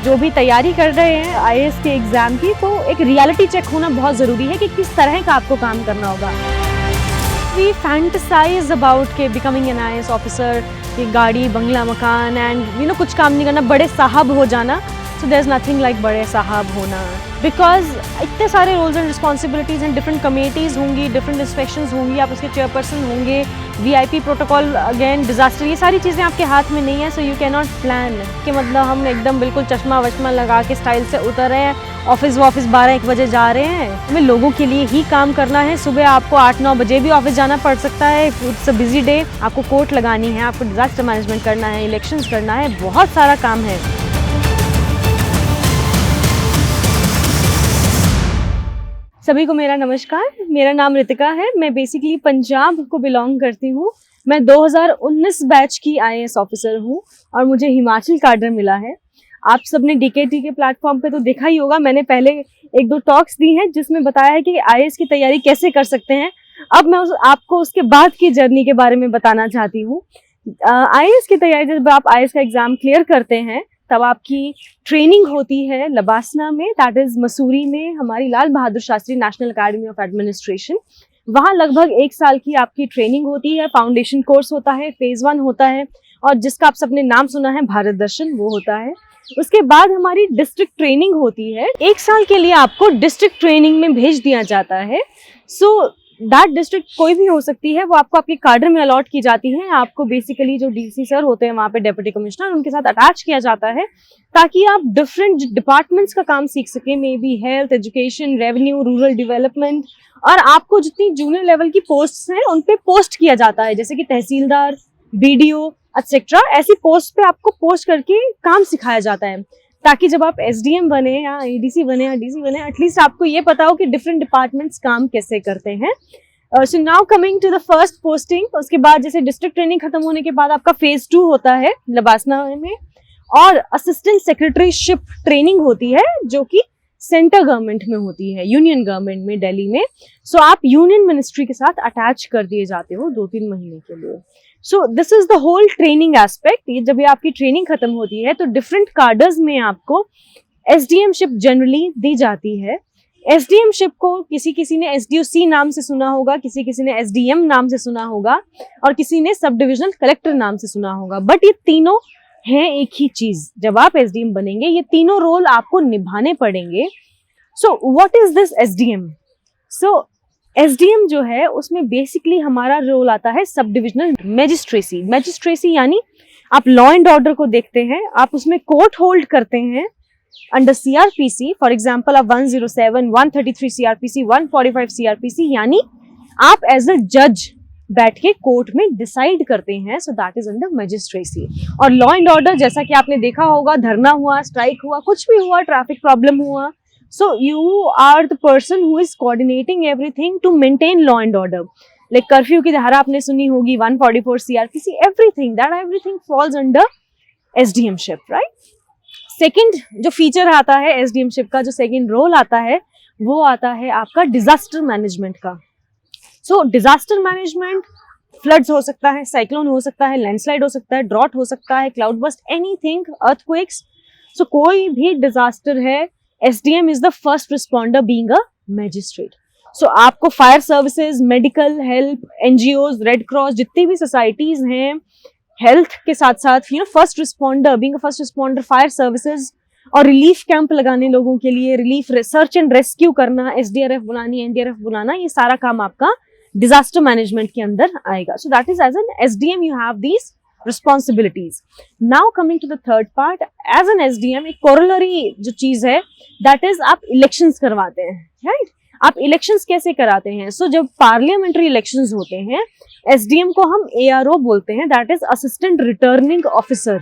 जो भी तैयारी कर रहे हैं आईएएस के एग्जाम की, तो एक रियलिटी चेक होना बहुत ज़रूरी है कि किस तरह का आपको काम करना होगा। वी फैंटसाइज अबाउट के बिकमिंग एन आईएएस ऑफिसर, कि गाड़ी बंगला मकान एंड कुछ काम नहीं करना, बड़े साहब हो जाना। So there is nothing like बड़े साहब होना, बिकॉज इतने सारे roles and responsibilities and different committees होंगी, डिफरेंट इंस्पेक्शंस होंगी, आप उसके चेयरपर्सन होंगे, वीआईपी प्रोटोकॉल, अगेन डिजास्टर, ये सारी चीज़ें आपके हाथ में नहीं है। So you can not plan कि मतलब हम एकदम बिल्कुल चश्मा वश्मा लगा के स्टाइल से उतर रहे हैं, ऑफिस 12-1 बजे जा रहे हैं। हमें लोगों के लिए ही काम करना है। सुबह आपको 8-9 बजे भी ऑफिस जाना पड़ सकता है, इट्स अ बिजी डे। आपको कोर्ट लगानी है, आपको डिजास्टर मैनेजमेंट करना है, इलेक्शंस करना है, बहुत सारा काम है। सभी को मेरा नमस्कार, मेरा नाम रितिका है। मैं बेसिकली पंजाब को बिलोंग करती हूँ। मैं 2019 बैच की आईएएस ऑफिसर हूँ और मुझे हिमाचल कैडर मिला है। आप सबने डीकेटी के प्लेटफॉर्म पे तो देखा ही होगा, मैंने पहले 1-2 टॉक्स दी हैं जिसमें बताया है कि आईएएस की तैयारी कैसे कर सकते हैं। अब मैं आपको उसके बाद की जर्नी के बारे में बताना चाहती हूँ। आईएएस की तैयारी, जब आप आईएएस का एग्जाम क्लियर करते हैं तब आपकी ट्रेनिंग होती है लबासना में, दैट इज मसूरी में, हमारी Lal Bahadur Shastri national academy of administration. वहाँ लगभग 1 साल की आपकी ट्रेनिंग होती है। फाउंडेशन कोर्स होता है, फेज 1 होता है, और जिसका आप सबने नाम सुना है भारत दर्शन, वो होता है। उसके बाद हमारी डिस्ट्रिक्ट ट्रेनिंग होती है। 1 साल के लिए आपको डिस्ट्रिक्ट ट्रेनिंग में भेज दिया जाता है। सो दैट डिस्ट्रिक्ट कोई भी हो सकती है, वो आपको आपके कार्डर में अलॉट की जाती है। आपको बेसिकली जो डीसी सर होते हैं वहाँ पे, डेप्यूटी कमिश्नर, उनके साथ अटैच किया जाता है ताकि आप डिफरेंट डिपार्टमेंट्स का काम सीख सकें, may be health, education, revenue, rural development. और आपको जितनी जूनियर लेवल की पोस्ट हैं उन पे पोस्ट किया जाता है, जैसे कि तहसीलदार, बीडीओ एक्सेट्रा। ऐसी पोस्ट पे आपको पोस्ट करके काम सिखाया जाता है ताकि जब आप एसडीएम बने या एडीसी बने या डीसी बने, एटलीस्ट आपको ये पता हो कि डिफरेंट डिपार्टमेंट्स काम कैसे करते हैं। So now coming to the first posting. उसके बाद जैसे डिस्ट्रिक्ट ट्रेनिंग खत्म होने के बाद आपका फेज 2 होता है लबासना में, और असिस्टेंट सेक्रेटरीशिप ट्रेनिंग होती है जो कि सेंटर गवर्नमेंट में होती है, यूनियन गवर्नमेंट में, दिल्ली में। सो आप यूनियन मिनिस्ट्री के साथ अटैच कर दिए जाते हो 2-3 महीने के लिए। So this is the whole training aspect. ये जब ये आपकी ट्रेनिंग खत्म होती है तो डिफरेंट कार्डर्स में आपको एसडीएमशिप जनरली दी जाती है। एसडीएमशिप को किसी ने एसडीओसी नाम से सुना होगा, किसी ने एसडीएम नाम से सुना होगा, और किसी ने सब डिविजनल कलेक्टर नाम से सुना होगा। बट ये तीनों हैं एक ही चीज। जब आप एसडीएम बनेंगे ये तीनों रोल आपको निभाने पड़ेंगे। So what is this SDM? So SDM जो है उसमें बेसिकली हमारा रोल आता है सब डिविजनल मैजिस्ट्रेसी। मैजिस्ट्रेसी यानी आप लॉ एंड ऑर्डर को देखते हैं, आप उसमें कोर्ट होल्ड करते हैं अंडर सीआरपीसी। फॉर एग्जांपल आप 107, 133 सीआरपीसी, 145 सीआरपीसी, यानी आप एज अ जज बैठ के कोर्ट में डिसाइड करते हैं। So that is under magistracy. और लॉ एंड ऑर्डर, जैसा कि आपने देखा होगा, धरना हुआ, स्ट्राइक हुआ, कुछ भी हुआ, ट्रैफिक प्रॉब्लम हुआ, so you are the person who is coordinating everything to maintain law and order. Like curfew की धारा आपने सुनी होगी, 144 CRPC, everything falls under SDMship, right? Second जो फीचर आता है एसडीएमशिप का, जो सेकेंड रोल आता है, वो आता है आपका डिजास्टर मैनेजमेंट का। सो डिजास्टर मैनेजमेंट, फ्लड्स हो सकता है, साइक्लोन हो सकता है, लैंडस्लाइड हो सकता है, ड्रॉट हो सकता है, cloud burst, anything, earthquakes. So कोई भी डिजास्टर है, SDM is the first responder being a magistrate. So आपको fire services, medical help, NGOs, red cross, जितनी भी सोसाइटीज हैं, हेल्थ के साथ साथ first responder, being a first responder, fire services और रिलीफ कैंप लगाने लोगों के लिए, रिलीफ सर्च एंड रेस्क्यू करना, एसडीआरएफ बुलानी, एनडीआरएफ बुलाना, ये सारा काम आपका डिजास्टर मैनेजमेंट के अंदर आएगा। So that is as an SDM you have these responsibilities. Now coming to the third part, as an SDM एक corollary जो चीज है, that is आप elections करवाते हैं, right? आप elections कैसे कराते हैं? So जब parliamentary elections होते हैं, SDM को हम ARO बोलते हैं, that is assistant returning officer।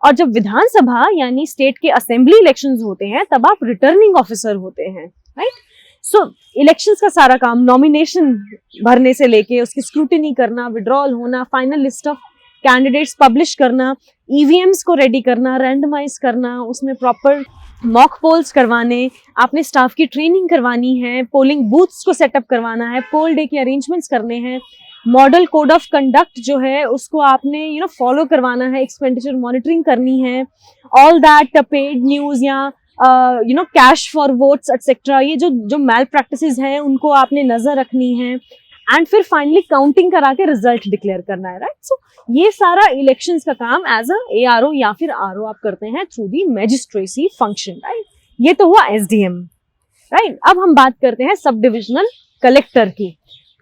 और जब विधानसभा यानी स्टेट के असेंबली इलेक्शंस होते हैं तब आप रिटर्निंग ऑफिसर होते हैं, राइट? सो इलेक्शंस का सारा काम, नॉमिनेशन भरने से लेके उसकी स्क्रूटिनी करना, विड्रॉल होना, final list of candidates publish करना, ईवीएम्स को रेडी करना, रैंडमाइज करना, उसमें प्रॉपर मॉक पोल्स करवाने, आपने स्टाफ की ट्रेनिंग करवानी है, पोलिंग बूथ्स को सेटअप करवाना है, पोल डे के अरेंजमेंट्स करने हैं, मॉडल कोड ऑफ कंडक्ट जो है उसको आपने फॉलो करवाना है, एक्सपेंडिचर मॉनिटरिंग करनी है, ऑल दैट पेड न्यूज या कैश फॉर वोट्स एटसेट्रा, ये जो मैल प्रैक्टिसेस हैं उनको आपने नजर रखनी है, एंड फिर फाइनली काउंटिंग करा के रिजल्ट डिक्लेयर करना है, राइट। सो ये सारा इलेक्शंस का काम एज अ ARO या फिर RO आप करते हैं थ्रू दी मैजिस्ट्रेसी फंक्शन, राइट। ये तो हुआ SDM, राइट। अब हम बात करते हैं सब डिविजनल कलेक्टर की।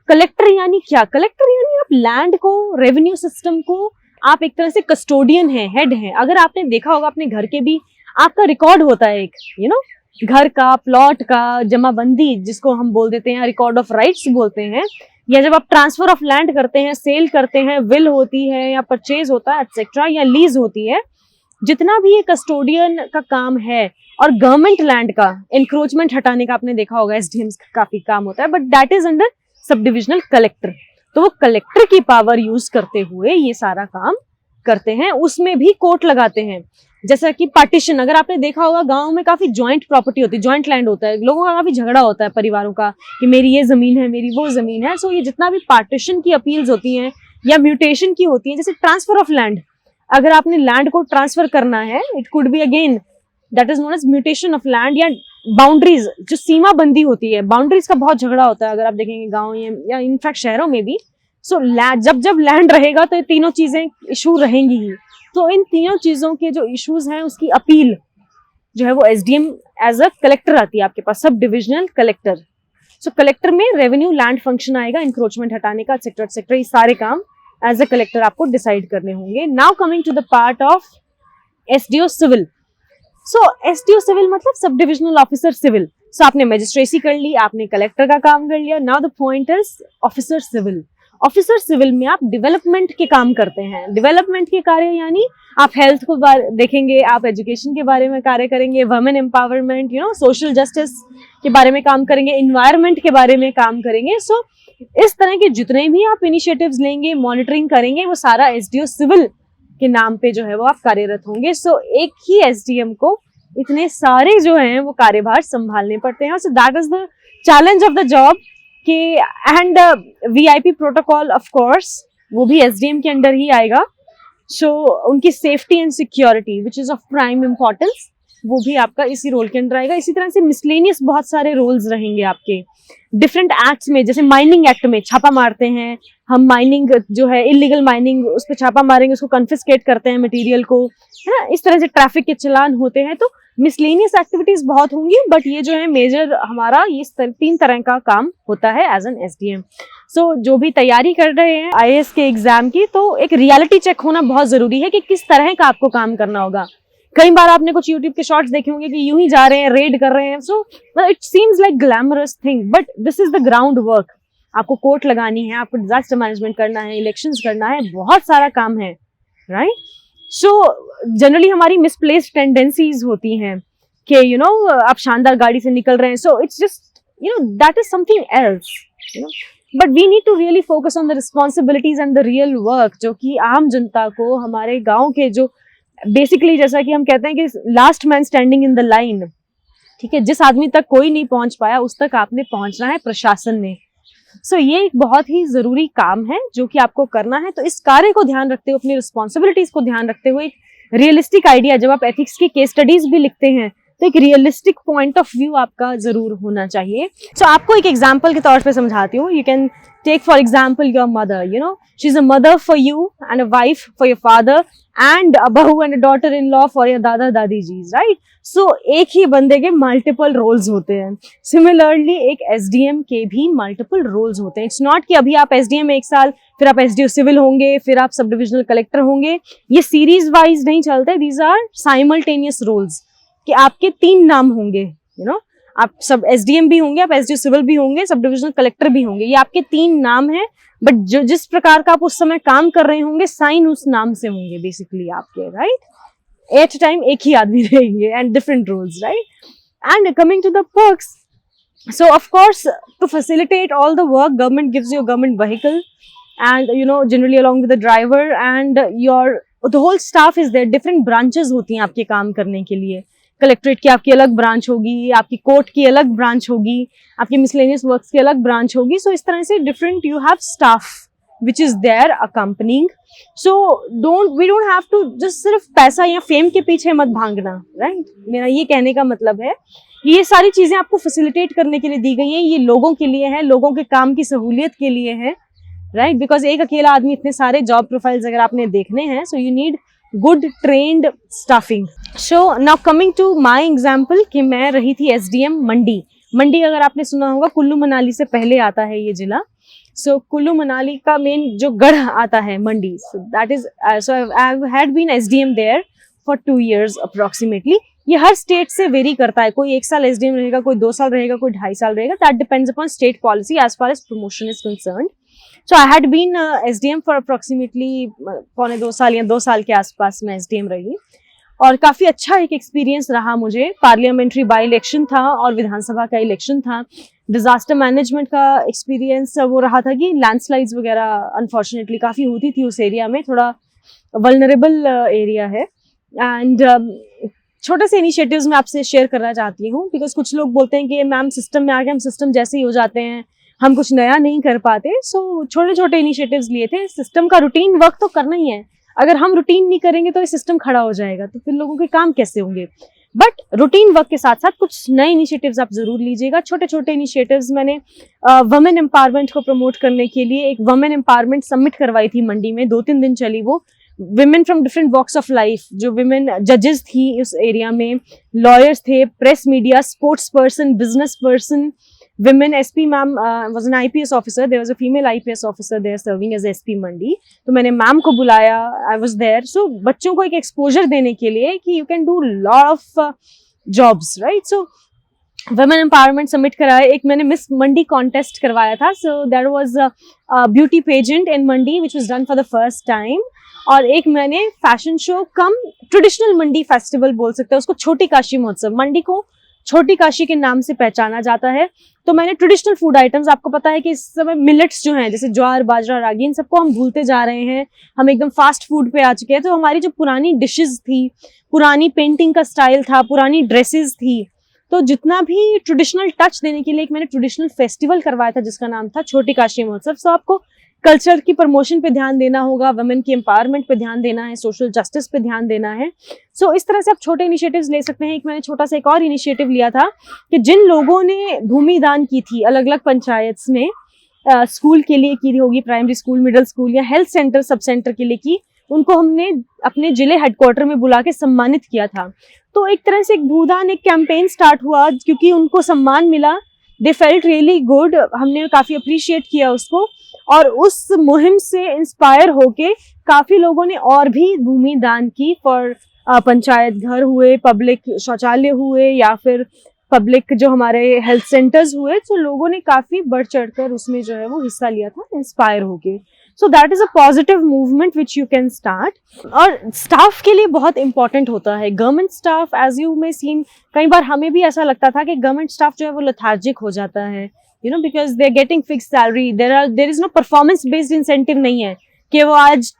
कलेक्टर यानी क्या? कलेक्टर यानी आप लैंड को, रेवेन्यू सिस्टम को, आप एक तरह से कस्टोडियन है, हेड है। अगर आपने देखा होगा अपने घर के भी आपका रिकॉर्ड होता है एक घर का, प्लॉट का, जमाबंदी जिसको हम बोल देते हैं, रिकॉर्ड ऑफ राइट्स बोलते हैं, या जब आप ट्रांसफर ऑफ लैंड करते हैं, सेल करते हैं, विल होती है या परचेज होता है एटसेट्रा, या लीज होती है, जितना भी ये कस्टोडियन का काम है, और गवर्नमेंट लैंड का इंक्रोचमेंट हटाने का आपने देखा होगा SDM का काफी काम होता है, but that is under sub divisional collector. तो वो कलेक्टर की पावर यूज करते हुए ये सारा काम करते हैं। उसमें भी कोर्ट लगाते हैं, जैसा कि पार्टीशन, अगर आपने देखा होगा गांव में काफी जॉइंट प्रॉपर्टी होती है, जॉइंट लैंड होता है, लोगों का काफी झगड़ा होता है परिवारों का कि मेरी ये जमीन है, मेरी वो जमीन है। सो ये जितना भी पार्टीशन की अपील्स होती हैं या म्यूटेशन की होती हैं, जैसे ट्रांसफर ऑफ लैंड, अगर आपने लैंड को ट्रांसफर करना है, it could be again that is known as mutation of land, या बाउंड्रीज, जो सीमा बंदी होती है, बाउंड्रीज का बहुत झगड़ा होता है अगर आप देखेंगे गाँव या इनफैक्ट शहरों में भी। सो जब लैंड रहेगा तो ये तीनों चीजें इशू रहेंगी ही। तो इन तीनों चीजों के जो इश्यूज हैं उसकी अपील जो है वो SDM एज अ कलेक्टर आती है आपके पास, sub divisional collector. So collector में रेवेन्यू लैंड फंक्शन आएगा, इंक्रोचमेंट हटाने का एटसेट्रा एटसेट्रा, ये सारे काम एज अ कलेक्टर आपको डिसाइड करने होंगे। Now coming to the part of SDO civil. So SDO civil मतलब सब डिविजनल ऑफिसर सिविल। सो आपने मजिस्ट्रेसी कर ली, आपने कलेक्टर का काम कर लिया। Now the point is officer civil. Officer civil में आप डेवलपमेंट के काम करते हैं। डेवलपमेंट के कार्य यानी आप हेल्थ को देखेंगे, आप एजुकेशन के बारे में कार्य करेंगे, वुमेन एम्पावरमेंट, सोशल जस्टिस के बारे में काम करेंगे, इन्वायरमेंट के बारे में काम करेंगे। सो इस तरह के जितने भी आप इनिशिएटिव्स लेंगे, मॉनिटरिंग करेंगे, वो सारा SDO सिविल के नाम पे जो है वो आप कार्यरत होंगे। सो एक ही SDM को इतने सारे जो हैं वो कार्यभार संभालने पड़ते हैं। So that is the challenge of the job के and VIP protocol of course वो भी SDM के अंडर ही आएगा। सो उनकी safety and security which is of prime importance, वो भी आपका इसी रोल के अंडर आएगा। इसी तरह से मिसलेनियस बहुत सारे रोल्स रहेंगे आपके डिफरेंट एक्ट्स में। जैसे माइनिंग एक्ट में छापा मारते हैं हम, माइनिंग जो है इलीगल माइनिंग, उस पर छापा मारेंगे, उसको कन्फिस्केट करते हैं मटेरियल को, है ना। इस तरह से ट्रैफिक के चलान होते हैं। तो मिसलेनियस एक्टिविटीज बहुत होंगी, बट ये जो है मेजर हमारा ये 3 तरह का काम होता है एज एन SDM। सो जो भी तैयारी कर रहे हैं IAS के एग्जाम की, तो एक रियलिटी चेक होना बहुत जरूरी है कि किस तरह का आपको काम करना होगा। कई बार आपने कुछ YouTube के शॉर्ट्स देखे होंगे कि यूं ही जा रहे हैं, रेड कर रहे हैं। So it seems like glamorous thing, but this is the ground work. आपको कोर्ट लगानी है, आपको डिजास्टर मैनेजमेंट करना है, इलेक्शंस करना है, बहुत सारा काम है, राइट। सो जनरली हमारी मिसप्लेस्ड टेंडेंसीज होती हैं कि आप शानदार गाड़ी से निकल रहे हैं। So it's just that is something else, but we need to really focus on the responsibilities and the real work, जो कि आम जनता को, हमारे गाँव के जो बेसिकली जैसा कि हम कहते हैं कि last man standing in the line, ठीक है, जिस आदमी तक कोई नहीं पहुंच पाया उस तक आपने पहुंचना है, प्रशासन ने। सो ये एक बहुत ही जरूरी काम है जो कि आपको करना है। तो इस कार्य को ध्यान रखते हुए, अपनी रिस्पॉन्सिबिलिटीज को ध्यान रखते हुए, एक रियलिस्टिक आइडिया, जब आप एथिक्स की केस स्टडीज भी लिखते हैं तो एक रियलिस्टिक पॉइंट ऑफ व्यू आपका जरूर होना चाहिए। सो आपको एक एग्जाम्पल के तौर पे समझाती हूँ। You can take for example your mother, she's a mother for you and a wife for your father and a bahu and a daughter-in-law for your dada dadi jis, right? So एक ही बंदे के multiple roles होते हैं। Similarly एक SDM के भी multiple roles होते हैं। It's not कि अभी आप SDM एक साल, फिर आप SDO सिविल होंगे, फिर आप सब डिविजनल कलेक्टर होंगे, ये सीरीज वाइज नहीं चलते। These are simultaneous roles कि आपके 3 नाम होंगे, आप सब SDM भी होंगे, आप SDO सिविल भी होंगे, सब डिविजनल कलेक्टर भी होंगे। ये आपके 3 नाम हैं, बट जो जिस प्रकार का आप उस समय काम कर रहे होंगे, साइन उस नाम से होंगे बेसिकली आपके, राइट। एट टाइम एक ही आदमी रहेंगे and different roles, right. And coming to the perks, so of course to facilitate all the work, government gives you government vehicle and generally along with the driver and your the whole staff is there. Different branches होती हैं आपके काम करने के लिए। Collectorate की आपकी अलग ब्रांच होगी, आपकी कोर्ट की अलग ब्रांच होगी, आपकी मिसलेनियस वर्क्स की अलग ब्रांच होगी। सो इस तरह से different you have staff which is there accompanying. So we don't have to just सिर्फ पैसा या फेम के पीछे मत भागना, right? मेरा ये कहने का मतलब है ये सारी चीजें आपको फैसिलिटेट करने के लिए दी गई हैं, ये लोगों के लिए है, लोगों के काम की सहूलियत के लिए है, राइट? बिकॉज एक अकेला आदमी इतने सारे जॉब प्रोफाइल्स अगर आपने देखने हैं, so you need good trained staffing. So now coming to my example कि मैं रही थी SDM मंडी. मंडी अगर आपने सुना होगा कुल्लू मनाली से पहले आता है ये जिला. सो कुल्लू मनाली का मेन जो गढ़ आता है Mandi, so that is so I had been SDM there for 2 years approximately. ये हर स्टेट से वेरी करता है, कोई 1 साल SDM रहेगा, कोई 2 साल रहेगा, कोई 2.5 साल रहेगा. That depends upon state policy as far as promotion is concerned. So I had been SDM for approximately 1.25 साल या 2 साल के आसपास मैं SDM रही, और काफी अच्छा एक एक्सपीरियंस रहा मुझे. पार्लियामेंट्री बाई इलेक्शन था और विधानसभा का इलेक्शन था. डिजास्टर मैनेजमेंट का एक्सपीरियंस वो रहा था कि लैंडस्लाइड्स वगैरह अनफॉर्चुनेटली काफी होती थी उस एरिया में, थोड़ा वल्नरेबल एरिया है. एंड छोटे से इनिशिएटिव्स मैं आपसे शेयर करना चाहती हूँ, बिकॉज कुछ लोग बोलते हैं कि मैम सिस्टम में आके हम सिस्टम जैसे ही हो जाते हैं, हम कुछ नया नहीं कर पाते. सो छोटे छोटे इनिशिएटिव्स लिए थे. सिस्टम का रूटीन वर्क तो करना ही है, अगर हम रूटीन नहीं करेंगे तो ये सिस्टम खड़ा हो जाएगा, तो फिर लोगों के काम कैसे होंगे. बट रूटीन वर्क के साथ साथ कुछ नए इनिशिएटिव्स आप जरूर लीजिएगा. छोटे छोटे इनिशिएटिव्स मैंने वुमेन एम्पावरमेंट को प्रमोट करने के लिए एक वुमेन एम्पावरमेंट समिट करवाई थी मंडी में. 2-3 दिन चली वो. Women from different walks of life, जो विमेन जजेस थी उस एरिया में, लॉयर्स थे, press media, sports person, business person, women. SP ma'am was an IPS officer. There was a female IPS officer there serving as SP Mandi. तो मैंने ma'am को बुलाया. I was there. So बच्चों को एक exposure देने के लिए कि you can do lot of jobs, right? So women empowerment summit कराया. एक मैंने मिस मंडी कॉन्टेस्ट करवाया था. So that was a beauty pageant in Mandi which was done for the first time. और एक मैंने fashion show cum traditional Mandi festival बोल सकते हैं उसको, छोटी काशी महोत्सव. मंडी को छोटी काशी के नाम से पहचाना जाता है. तो मैंने ट्रेडिशनल फूड आइटम्स, आपको पता है कि इस समय मिलेट्स जो हैं जैसे ज्वार, बाजरा, रागी, इन सबको हम भूलते जा रहे हैं, हम एकदम फास्ट फूड पे आ चुके हैं. तो हमारी जो पुरानी डिशेस थी, पुरानी पेंटिंग का स्टाइल था, पुरानी ड्रेसेस थी, तो जितना भी ट्रेडिशनल टच देने के लिए एक मैंने ट्रेडिशनल फेस्टिवल करवाया था जिसका नाम था छोटी काशी महोत्सव. सो आपको कल्चर की प्रमोशन पे ध्यान देना होगा, वुमेन की एम्पावरमेंट पे ध्यान देना है, सोशल जस्टिस पे ध्यान देना है. सो इस तरह से आप छोटे इनिशिएटिव्स ले सकते हैं. एक मैंने छोटा सा एक और इनिशिएटिव लिया था कि जिन लोगों ने भूमि दान की थी अलग अलग पंचायत में, स्कूल के लिए की होगी, प्राइमरी स्कूल, मिडिल स्कूल या हेल्थ सेंटर, सब सेंटर के लिए की, उनको हमने अपने जिले हेडक्वार्टर में बुला के सम्मानित किया था. तो एक तरह से एक भूदान एक कैंपेन स्टार्ट हुआ क्योंकि उनको सम्मान मिला. They felt really good. हमने काफी अप्रिशिएट किया उसको, और उस मुहिम से इंस्पायर होके काफी लोगों ने और भी भूमि दान की फॉर पंचायत घर हुए, पब्लिक शौचालय हुए, या फिर पब्लिक जो हमारे हेल्थ सेंटर्स हुए. तो लोगों ने काफी बढ़ चढ़कर उसमें जो है वो हिस्सा लिया था इंस्पायर होके. So that is a positive movement which you can start. और स्टाफ के लिए बहुत इंपॉर्टेंट होता है government staff. As you may seen, कई बार हमें भी ऐसा लगता था कि गवर्नमेंट स्टाफ जो है वो लेथार्जिक हो जाता है, you know, because they are getting fix salary. There is no performance based incentive नहीं है कि वो आज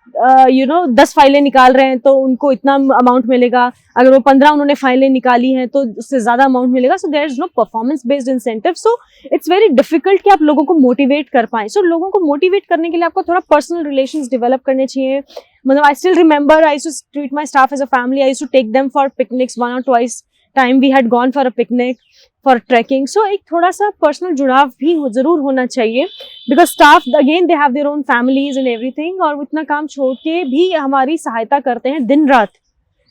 10 फाइलें निकाल रहे हैं तो उनको इतना अमाउंट मिलेगा, अगर वो 15 उन्होंने फाइलें निकाली हैं तो उससे ज्यादा अमाउंट मिलेगा. So there is no performance based incentive. So it's very difficult कि आप लोगों को मोटिवेट कर पाएं. सो लोगों को मोटिवेट करने के लिए आपको थोड़ा पर्सनल रिलेशंस डेवलप करने चाहिए. मतलब I still remember I used to treat my staff as a family. I used to take them for picnics 1 or 2 time we had gone for a picnic, for trekking. So एक थोड़ा सा personal जुड़ाव भी जरूर होना चाहिए, because staff again they have their own families and everything, और वो इतना काम छोड़ के भी हमारी सहायता करते हैं दिन रात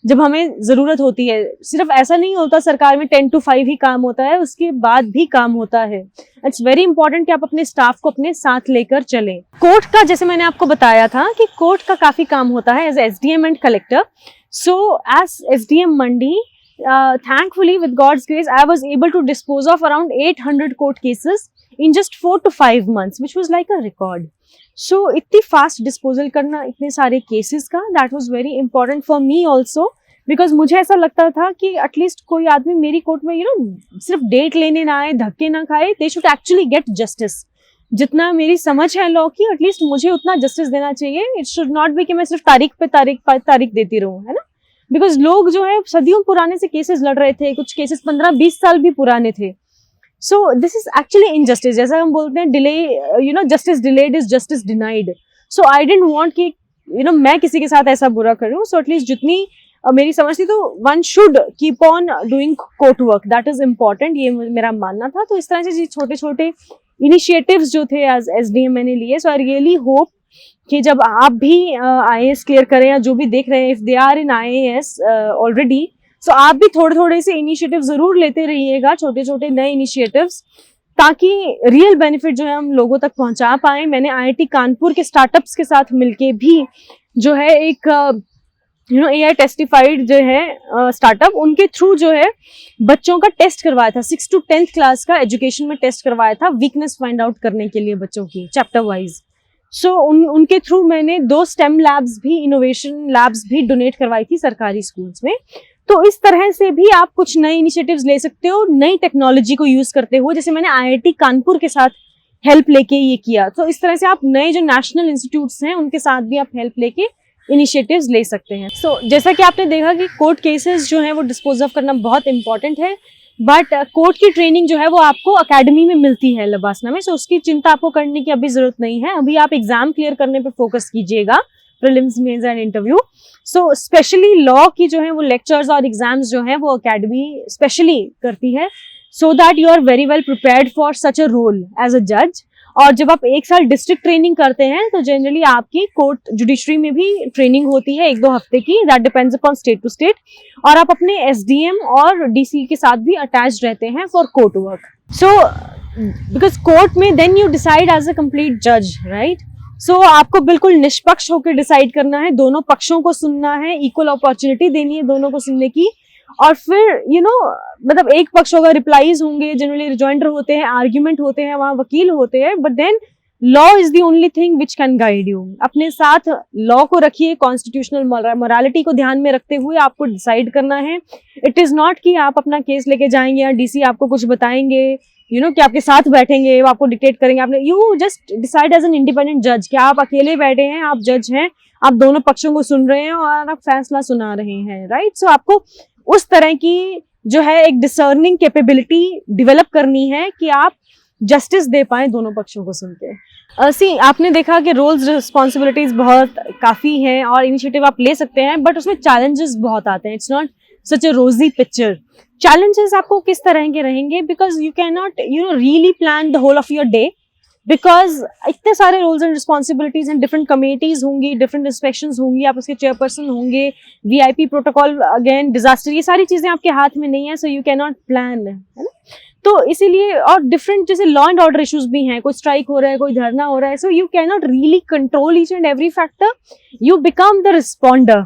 जब हमें जरूरत होती है. सिर्फ ऐसा नहीं होता सरकार में 10 to 5 ही काम होता है, उसके बाद भी काम होता है. इट्स वेरी इंपॉर्टेंट कि आप अपने स्टाफ को अपने साथ लेकर चलें. कोर्ट का, जैसे मैंने आपको बताया था कि कोर्ट का काफी काम होता है as SDM and collector. So as SDM Mandi, thankfully with God's grace I was able to dispose of around 800 court cases in just 4 to 5 months, which was like a record. So इतनी fast disposal करना इतने सारे cases का, that was very important for me also, because मुझे ऐसा लगता था कि एटलीस्ट कोई आदमी मेरी कोर्ट में सिर्फ डेट लेने ना आए, धक्के ना खाए. they should actually get justice. जितना मेरी समझ है लॉ की, एटलीस्ट मुझे उतना जस्टिस देना चाहिए. इट शुड नॉट बी कि मैं सिर्फ तारीख पे तारीख देती रहूं, है ना. बिकॉज लोग जो है सदियों पुराने से केसेस लड़ रहे थे, कुछ केसेस 15-20 साल भी पुराने थे. So this is actually injustice. जैसा हम बोलते हैं delay, justice delayed is justice denied. So I don't want कि मैं किसी के साथ ऐसा बुरा करूँ. सो एटलीस्ट जितनी मेरी समझ थी, तो one should keep on doing court work, that is important, ये मेरा मानना था. तो इस तरह से छोटे छोटे इनिशिएटिव्स जो थे एज एसडीएम मैंने लिए. सो आई रियली होप कि जब आप भी IAS क्लियर करें, या जो भी देख रहे हैं, if they are in IAS already, so आप भी थोड़े थोड़े से इनिशिएटिव जरूर लेते रहिएगा, छोटे छोटे नए इनिशिएटिव्स, ताकि रियल बेनिफिट जो है हम लोगों तक पहुंचा पाए. मैंने IIT कानपुर के स्टार्टअप्स के साथ मिलके भी जो है एक AI टेस्टिफाइड जो है स्टार्टअप, उनके थ्रू जो है बच्चों का टेस्ट करवाया था. 6 to 10th क्लास का एजुकेशन में टेस्ट करवाया था, वीकनेस फाइंड आउट करने के लिए बच्चों की चैप्टर वाइज. सो उनके थ्रू मैंने 2 STEM लैब्स भी, इनोवेशन लैब्स भी डोनेट करवाई थी सरकारी स्कूल्स में. तो इस तरह से भी आप कुछ नए इनिशिएटिव्स ले सकते हो, नई टेक्नोलॉजी को यूज करते हो, जैसे मैंने IIT कानपुर के साथ हेल्प लेके ये किया. तो इस तरह से आप नए जो नेशनल इंस्टीट्यूट्स हैं उनके साथ भी आप हेल्प लेके इनिशिएटिव्स ले सकते हैं. सो जैसा कि आपने देखा कि कोर्ट केसेस जो है वो डिस्पोज ऑफ करना बहुत इंपॉर्टेंट है, बट कोर्ट की ट्रेनिंग जो है वो आपको अकेडमी में मिलती है लबासना में. सो उसकी चिंता आपको करने की अभी जरूरत नहीं है. अभी आप एग्जाम क्लियर करने पे फोकस कीजिएगा, prelims, mains and interview. So specially law की जो है वो लेक्चर्स और एग्जाम्स जो है वो अकेडमी स्पेशली करती है, so that you are very well prepared for such a role as a जज. और जब आप 1 साल डिस्ट्रिक्ट ट्रेनिंग करते हैं तो जनरली आपकी कोर्ट जुडिशरी में भी ट्रेनिंग होती है 1-2 हफ्ते की, that depends upon state to state. और आप अपने SDM और DC के साथ भी अटैच रहते हैं for court work. So because court में then you decide as a complete जज, राइट. सो आपको बिल्कुल निष्पक्ष होकर डिसाइड करना है, दोनों पक्षों को सुनना है, इक्वल अपॉर्चुनिटी देनी है दोनों को सुनने की. और फिर मतलब एक पक्ष होगा, रिप्लाईज होंगे, जनरली रिजॉइंडर होते हैं, आर्ग्यूमेंट होते हैं, वहां वकील होते हैं, but then law is the only thing which can guide you. अपने साथ लॉ को रखिए, कॉन्स्टिट्यूशनल मोरालिटी को ध्यान में रखते हुए आपको डिसाइड करना है. इट इज नॉट कि आप अपना केस लेके जाएंगे या DC आपको कुछ बताएंगे, कि आपके साथ बैठेंगे, वो आपको डिक्टेट करेंगे. आपने you just decide as an independent जज कि आप अकेले बैठे हैं, आप जज हैं, आप दोनों पक्षों को सुन रहे हैं और आप फैसला सुना रहे हैं, राइट. सो आपको उस तरह की जो है एक डिसर्निंग कैपेबिलिटी डेवलप करनी है कि आप जस्टिस दे पाए दोनों पक्षों को सुन के. आपने देखा कि रोल्स रिस्पॉन्सिबिलिटीज बहुत काफी हैं और इनिशिएटिव आप ले सकते हैं, बट उसमें चैलेंजेस बहुत आते हैं. इट्स नॉट सच अ रोजी पिक्चर. चैलेंजेस आपको किस तरह के रहेंगे, because you can not really plan the whole of your day, because इतने सारे roles and responsibilities and different committees होंगी, डिफरेंट इंस्पेक्शंस होंगी, आप उसके चेयरपर्सन होंगे, VIP प्रोटोकॉल, अगेन डिजास्टर, ये सारी चीजें आपके हाथ में नहीं है. So you can not plan, है ना. तो इसीलिए, और डिफरेंट जैसे लॉ एंड ऑर्डर इश्यूज भी हैं, कोई स्ट्राइक हो रहा है, कोई धरना हो रहा है. So you can not really control each and every factor, you become the responder,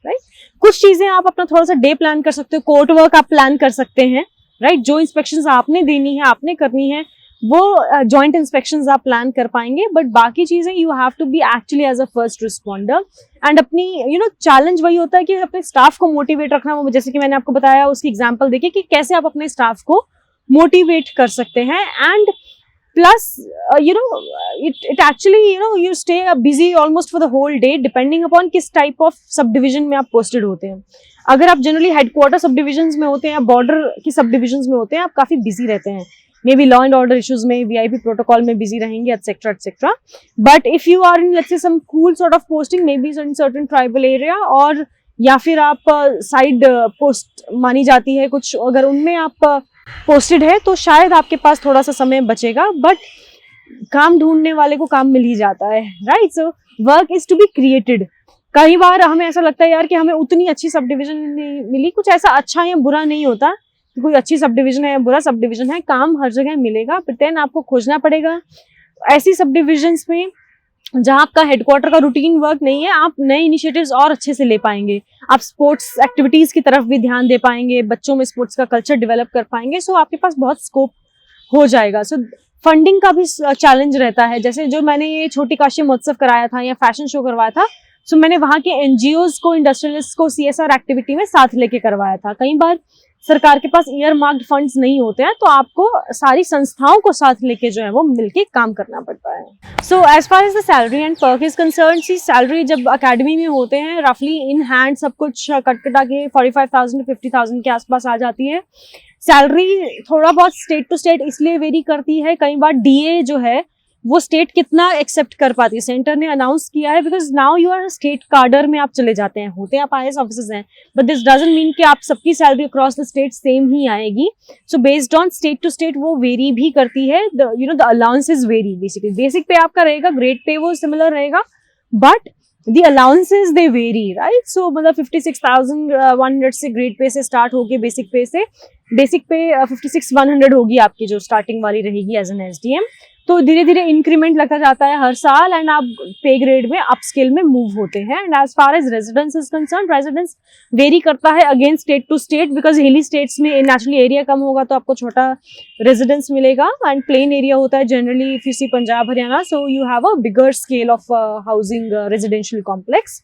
right. कुछ चीजें आप अपना थोड़ा सा डे प्लान कर सकते हो, कोर्ट वर्क आप प्लान कर सकते हैं, राइट. जो इंस्पेक्शंस आपने देनी है, आपने करनी है, वो जॉइंट इंस्पेक्शंस आप प्लान कर पाएंगे. बट बाकी चीजें you have to be actually as a first responder. And अपनी चैलेंज वही होता है कि अपने स्टाफ को मोटिवेट रखना. वो जैसे कि मैंने आपको बताया, उसकी एग्जांपल देखिए कि कैसे आप अपने स्टाफ को मोटिवेट कर सकते हैं. And plus it actually you stay busy almost for the whole day depending upon किस टाइप ऑफ सब डिविजन में आप पोस्टेड होते हैं. अगर आप जनरली हेडक्वार्टर सब डिविजन में होते हैं, बॉर्डर की सब डिविजन में होते हैं, आप काफी बिजी रहते हैं, maybe law and order issues में, VIP प्रोटोकॉल में बिजी रहेंगे, etcetera etcetera. But if you are in let's say some cool sort of posting, maybe in certain tribal area, और या फिर आप साइड पोस्ट मानी जाती है कुछ, अगर उनमें आप पोस्टेड है, तो शायद आपके पास थोड़ा सा समय बचेगा. बट काम ढूंढने वाले को काम मिल ही जाता है, right. So work is to be created. कई बार हमें ऐसा लगता है यार कि हमें उतनी अच्छी सब डिविजन मिली, कुछ ऐसा अच्छा या बुरा नहीं होता, कोई अच्छी सब डिविजन है या बुरा सब डिविजन है, काम हर जगह मिलेगा. बट देन आपको खोजना पड़ेगा ऐसी सब डिविजन्स में जहां आपका हेडक्वार्टर का रूटीन वर्क नहीं है, आप नए इनिशिएटिव्स और अच्छे से ले पाएंगे, आप स्पोर्ट्स एक्टिविटीज की तरफ भी ध्यान दे पाएंगे, बच्चों में स्पोर्ट्स का कल्चर डेवलप कर पाएंगे. सो आपके पास बहुत स्कोप हो जाएगा. सो फंडिंग का भी चैलेंज रहता है. जैसे जो मैंने ये छोटी काशी महोत्सव कराया था या फैशन शो करवाया था, सो मैंने वहां के NGOs को, इंडस्ट्रियलिस्ट को CSR एक्टिविटी में साथ लेके करवाया था. कई बार सरकार के पास ईयर मार्क्ड फंड्स नहीं होते हैं, तो आपको सारी संस्थाओं को साथ लेके जो है वो मिलके काम करना पड़ता है. So as far as the salary and perk is concern, see salary जब अकेडमी में होते हैं रफली इन हैंड सब कुछ कटकटा के 45,000 to 50,000 के आसपास आ जाती है. सैलरी थोड़ा बहुत स्टेट टू स्टेट इसलिए वेरी करती है, कई बार DA जो है वो स्टेट कितना एक्सेप्ट कर पाती है। सेंटर ने अनाउंस किया है because now you are state cadre में आप चले जाते हैं, होते हैं आप IAS ऑफिसर्स हैं, बट दिस डजंट मीन कि आप सबकी salary across the state same ही आएगी। So based on state to state वो वेरी भी करती है, the allowances vary. Basically basic pay आपका रहेगा, ग्रेड पे वो सिमिलर रहेगा, but the allowances they vary, right? So मतलब 56,100 से ग्रेड पे से स्टार्ट होके बेसिक पे 56,100 होगी आपकी जो स्टार्टिंग वाली रहेगी एज एन SDM। तो धीरे धीरे इंक्रीमेंट लगता जाता है हर साल एंड आप पे ग्रेड में अप स्केल में मूव होते हैं। And as far as residence is concern, residence vary करता है again state to state, because hilly states में नेचुरली एरिया कम होगा तो आपको छोटा रेजिडेंस मिलेगा, एंड प्लेन एरिया होता है generally if you see Punjab Haryana, so you have a bigger scale of housing residential complex.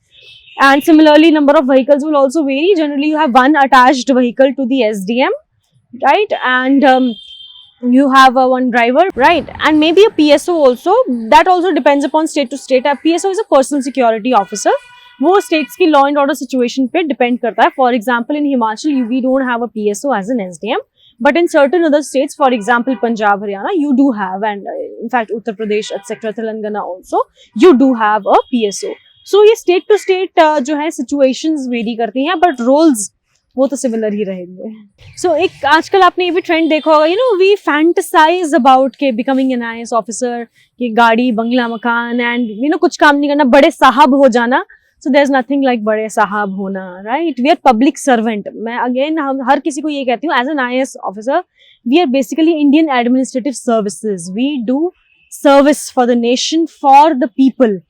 And similarly, number of vehicles will also vary. Generally, you have one attached vehicle to the SDM, right? And you have one driver, right? And maybe a PSO also. That also depends upon state to state. A PSO is a personal security officer. वो states की law and order situation पे depend करता है. For example, in Himachal, we don't have a PSO as an SDM. But in certain other states, for example, Punjab, Haryana, you do have, and in fact, Uttar Pradesh, etc., Telangana also, you do have a PSO. So ये state to state जो है situations very करती हैं, but roles वो तो similar ही रहेंगे। सो एक आजकल आपने ये भी ट्रेंड देखा होगा, वी फैंटसाइज अबाउट के बिकमिंग एन IAS ऑफिसर, कि गाड़ी बंगला मकान एंड कुछ काम नहीं करना, बड़े साहब हो जाना। So there is nothing like बड़े साहब होना, right? We are public servant. मैं अगेन हम हर किसी को ये कहती हूँ, as an IAS officer we are basically Indian administrative services. We do service for the nation, for the people,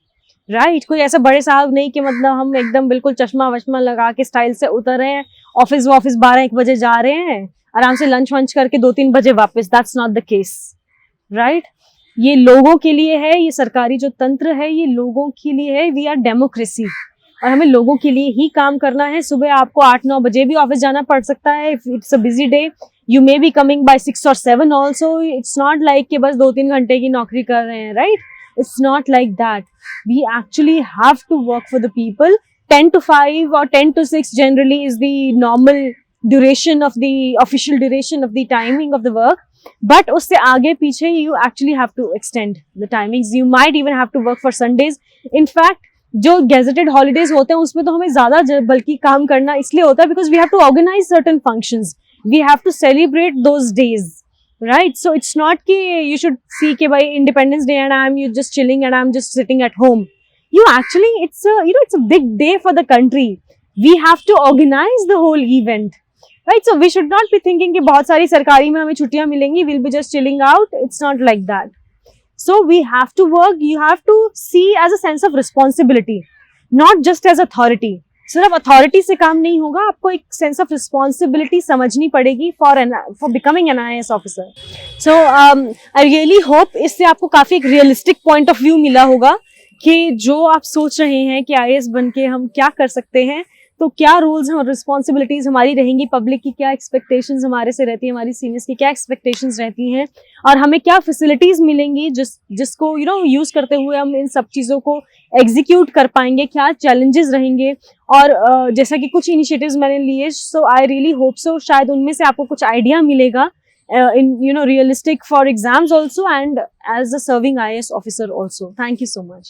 right? कोई ऐसा बड़े साहब नहीं कि मतलब हम एकदम बिल्कुल चश्मा वश्मा लगा के स्टाइल से उतर रहे हैं, ऑफिस 12-1 बजे जा रहे हैं, आराम से लंच वंच करके 2-3 बजे वापस। That's not the case, right? ये लोगों के लिए है, ये सरकारी जो तंत्र है ये लोगों के लिए है। वी आर डेमोक्रेसी और हमें लोगों के लिए ही काम करना है। सुबह आपको 8-9 बजे भी ऑफिस जाना पड़ सकता है, if it's a busy day you may be coming by 6 or 7 also. It's not like कि बस 2-3 घंटे की नौकरी कर रहे हैं, right? It's not like that. We actually have to work for the people. 10 to 5 or 10 to 6 generally is the normal duration of the official duration of the timing of the work. But usse aage piche you actually have to extend the timings. You might even have to work for Sundays. In fact, जो gazetted holidays होते हैं उसमें तो हमें ज़्यादा बल्कि काम करना इसलिए होता है because we have to organize certain functions. We have to celebrate those days. Right, so it's not कि you should see कि भाई Independence Day and you just chilling and I'm just sitting at home. You actually, it's a big day for the country. We have to organize the whole event, right? So we should not be thinking कि बहुत सारी सरकारी में हमें छुट्टियां मिलेंगी, we'll be just chilling out. It's not like that. So we have to work. You have to see as a sense of responsibility, not just as authority. सिर्फ authority से काम नहीं होगा, आपको एक सेंस ऑफ रिस्पॉन्सिबिलिटी समझनी पड़ेगी for becoming an IAS officer. So I really hope इससे आपको काफी एक रियलिस्टिक पॉइंट ऑफ व्यू मिला होगा कि जो आप सोच रहे हैं कि IAS बन के हम क्या कर सकते हैं, तो क्या रोल्स और रिस्पॉन्सिबिलिटीज हमारी रहेंगी, पब्लिक की क्या एक्सपेक्टेशंस हमारे से रहती है, हमारी सीनियर्स की क्या एक्सपेक्टेशंस रहती हैं, और हमें क्या फैसिलिटीज मिलेंगी जिसको यूज करते हुए हम इन सब चीज़ों को एग्जीक्यूट कर पाएंगे, क्या चैलेंजेस रहेंगे। और जैसा कि कुछ इनिशिएटिव्स मैंने लिए, सो आई रियली होप सो शायद उनमें से आपको कुछ आइडिया मिलेगा in realistic for exams also and as a serving IAS officer also. Thank you so much.